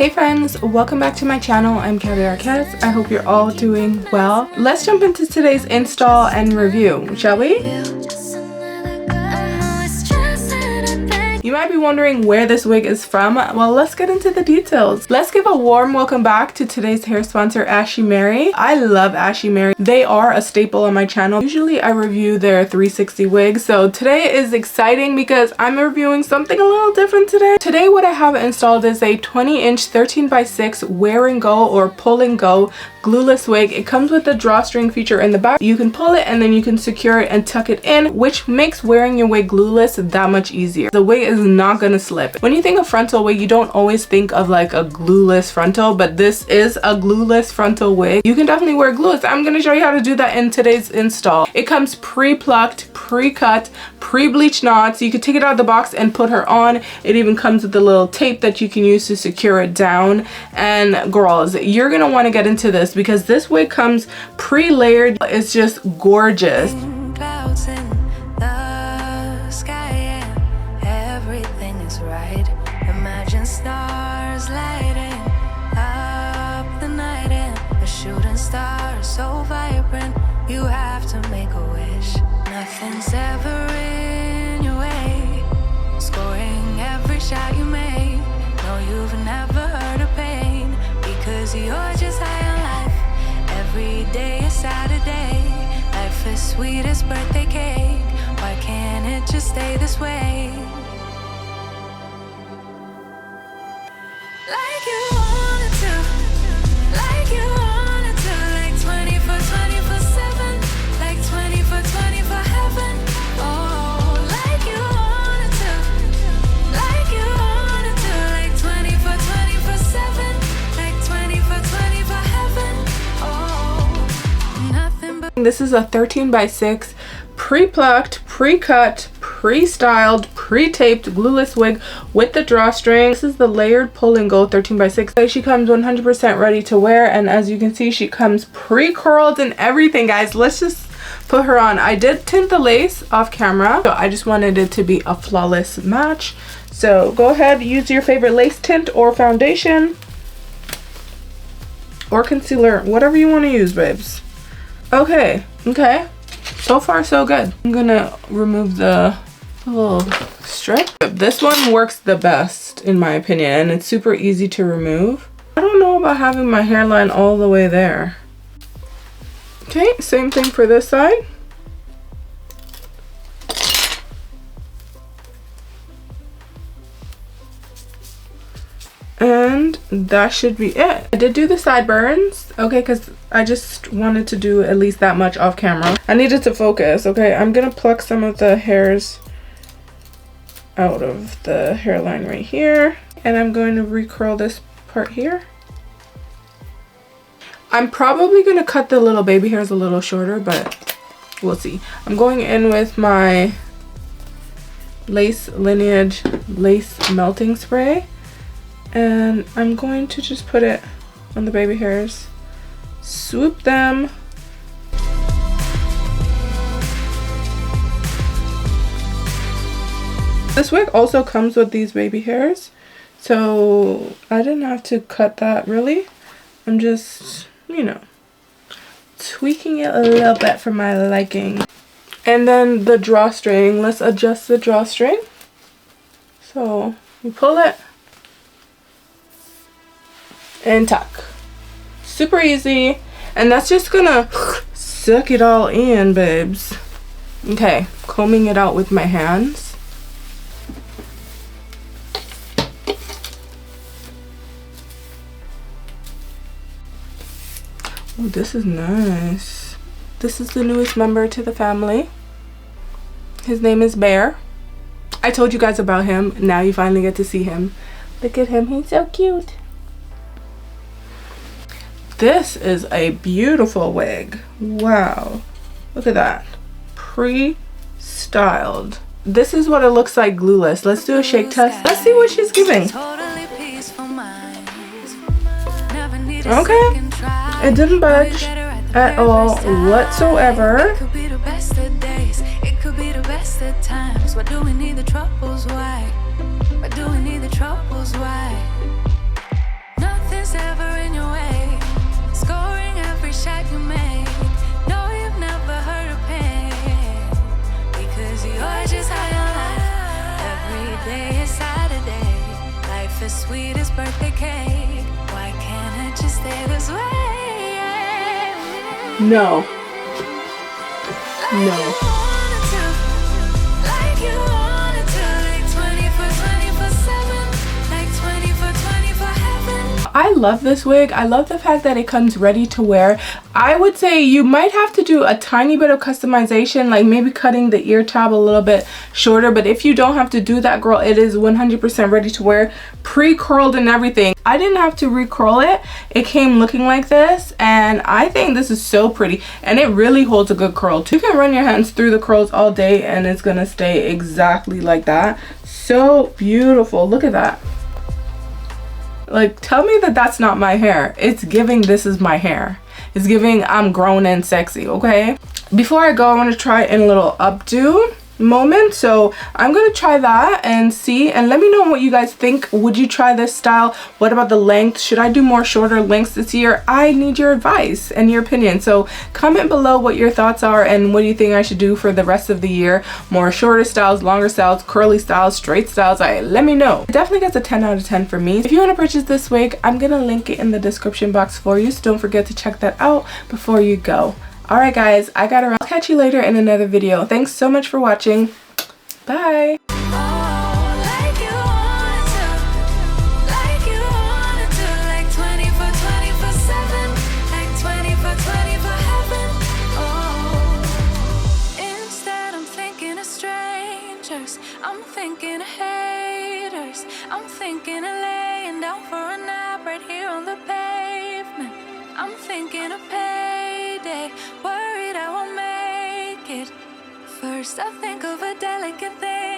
Hey friends, welcome back to my channel. I'm caviarkezzy. I hope you're all doing well. Let's jump into today's install and review, shall we? You might be wondering where this wig is from. Well, let's get into the details. Let's give a warm welcome back to today's hair sponsor, Ashimary. I love Ashimary. They are a staple on my channel. Usually I review their 360 wigs. So today is exciting because I'm reviewing something a little different today. Today what I have installed is a 20-inch 13x6 wear and go or pull and go glueless wig. It comes with a drawstring feature in the back. You can pull it and then you can secure it and tuck it in, which makes wearing your wig glueless that much easier. The wig is not gonna slip. When you think of frontal wig, you don't always think of like a glueless frontal, but this is a glueless frontal wig. You can definitely wear glueless. I'm gonna show you how to do that in today's install. It comes pre-plucked, pre-cut, pre-bleached knots. You can take it out of the box and put her on. It even comes with a little tape that you can use to secure it down. And girls, you're gonna want to get into this because this wig comes pre-layered. It's just gorgeous. Clouds in the sky and everything is right. Imagine stars lighting up the night and a shooting star so vibrant. You have to make a wish. Nothing's ever in your way. Scoring every shot you make. No, you've never heard of pain because you're just high on life. Every day is Saturday. Life is sweet as birthday cake. Why can't it just stay this way? Like you wanted to, like you wanted to, like 24/7, like 24/24 heaven. Oh, like you wanted to, like you wanted to, like 24/7, like 24/24 heaven. Oh, nothing but. This is a 13x6 pre-plucked, pre-cut, pre-styled, pre-taped glueless wig with the drawstring. This is the layered pull and go 13x6. She comes 100% ready to wear, and as you can see, she comes pre-curled and everything, guys. Let's just put her on. I did tint the lace off camera, so I just wanted it to be a flawless match. So go ahead, use your favorite lace tint or foundation or concealer, whatever you want to use, babes. Okay, so far so good. I'm gonna remove the little strip. This one works the best in my opinion, and it's super easy to remove. I don't know about having my hairline all the way there. Okay, same thing for this side. And that should be it. I did do the sideburns, okay, because I just wanted to do at least that much off camera. I needed to focus, okay. I'm gonna pluck some of the hairs out of the hairline right here, and I'm going to recurl this part here. I'm probably gonna cut the little baby hairs a little shorter, but we'll see. I'm going in with my Lace Lineage lace melting spray, and I'm going to just put it on the baby hairs, swoop them. This wig also comes with these baby hairs, so I didn't have to cut that really. I'm just, you know, tweaking it a little bit for my liking. And then the drawstring, let's adjust the drawstring. So you pull it and tuck. Super easy, and that's just gonna suck it all in, babes. Okay, combing it out with my hands. Oh, this is nice. This is the newest member to the family. His name is Bear. I told you guys about him. Now you finally get to see him. Look at him, he's so cute. This is a beautiful wig. Wow, look at that. Pre-styled. This is what it looks like glueless. Let's do a shake test. Let's see what she's giving. Okay, it didn't budge at all whatsoever. It could be the best of days, it could be the best of times. Why do we need the troubles? Why do we need the troubles? Why? sweetest birthday cake. Why can't it just stay this way? No. Like No. you wanted to, like you wanted to, like 24/7, like 24/24 heaven. I love this wig. I love the fact that it comes ready to wear. I would say you might have to do a tiny bit of customization, like maybe cutting the ear tab a little bit shorter, but if you don't have to do that, girl, it is 100% ready to wear, pre-curled and everything. I didn't have to re-curl it. It came looking like this, and I think this is so pretty, and it really holds a good curl too. You can run your hands through the curls all day and it's gonna stay exactly like that. So beautiful. Look at that. Like, tell me that that's not my hair. It's giving this is my hair. It's giving I'm grown and sexy, okay? Before I go, I want to try in a little updo moment, so I'm gonna try that and see, and let me know what you guys think. Would you try this style? What about the length? Should I do more shorter lengths this year? I need your advice and your opinion, so comment below what your thoughts are and what do you think I should do for the rest of the year. More shorter styles, longer styles, curly styles, straight styles. Let me know. It definitely gets a 10 out of 10 for me. If you want to purchase this wig, I'm gonna link it in the description box for you, so don't forget to check that out before you go. Alright guys, I gotta run. I'll catch you later in another video. Thanks so much for watching. Bye. I'm thinking of haters. I'm thinking of laying down for a nap right here on the pavement. I'm thinking of payday, worried I won't make it. First I think of a delicate thing.